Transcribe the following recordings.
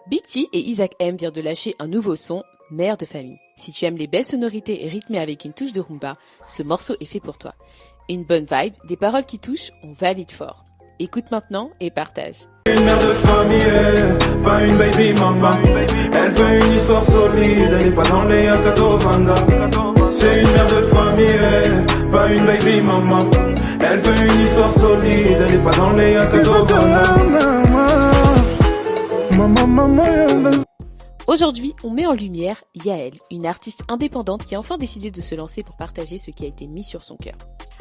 Big T et Isaac M viennent de lâcher un nouveau son, Mère de famille. Si tu aimes les belles sonorités et rythmées avec une touche de rumba, ce morceau est fait pour toi. Une bonne vibe, des paroles qui touchent, on valide fort. Écoute maintenant et partage. Une mère de famille, pas une baby mama. Elle veut une histoire solide, elle n'est pas dans les Akatovanda. C'est une mère de famille, pas une baby mama. Elle veut une histoire solide, elle n'est pas dans les Akatovanda. Aujourd'hui, on met en lumière Yael, une artiste indépendante qui a enfin décidé de se lancer pour partager ce qui a été mis sur son cœur.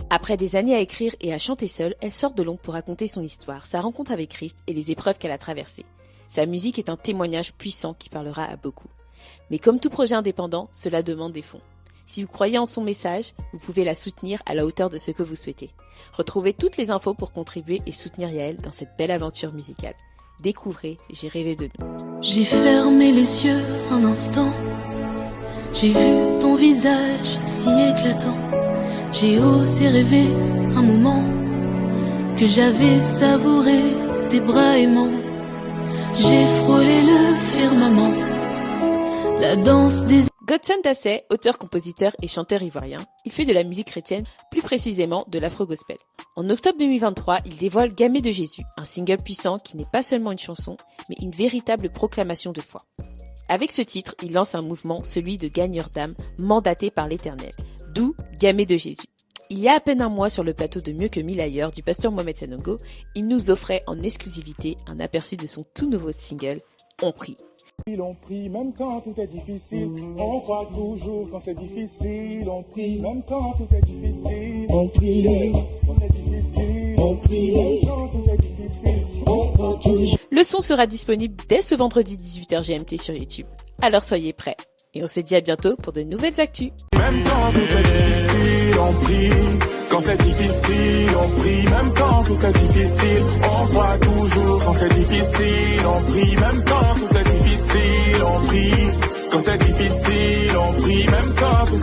Après des années à écrire et à chanter seule, elle sort de l'ombre pour raconter son histoire, sa rencontre avec Christ et les épreuves qu'elle a traversées. Sa musique est un témoignage puissant qui parlera à beaucoup. Mais comme tout projet indépendant, cela demande des fonds. Si vous croyez en son message, vous pouvez la soutenir à la hauteur de ce que vous souhaitez. Retrouvez toutes les infos pour contribuer et soutenir Yael dans cette belle aventure musicale. Découvrez J'ai rêvé de nous. J'ai fermé les yeux un instant. J'ai vu ton visage si éclatant. J'ai osé rêver un moment que j'avais savouré tes bras aimants. J'ai frôlé le firmament, la danse des... Godson Dassey, auteur-compositeur et chanteur ivoirien, il fait de la musique chrétienne, plus précisément de l'afro-gospel. En octobre 2023, il dévoile Gamé de Jésus, un single puissant qui n'est pas seulement une chanson, mais une véritable proclamation de foi. Avec ce titre, il lance un mouvement, celui de gagneur d'âme, mandaté par l'Éternel, d'où Gamé de Jésus. Il y a à peine un mois sur le plateau de Mieux que mille ailleurs du pasteur Mohamed Sanongo, il nous offrait en exclusivité un aperçu de son tout nouveau single, On prie. On prie même quand tout est difficile, on croit toujours quand c'est difficile, on prie même quand tout est difficile, on prie quand c'est difficile, on prie même quand tout est difficile, on croit toujours. Le son sera disponible dès ce vendredi 18h GMT sur YouTube. Alors soyez prêts. Et on se dit à bientôt pour de nouvelles actus. Même quand tout est difficile, on prie. Quand c'est difficile, on prie. Même quand tout est difficile, on croit toujours. Quand c'est difficile, on prie. Même quand tout est difficile, on prie. Quand c'est difficile, on prie. Même quand tout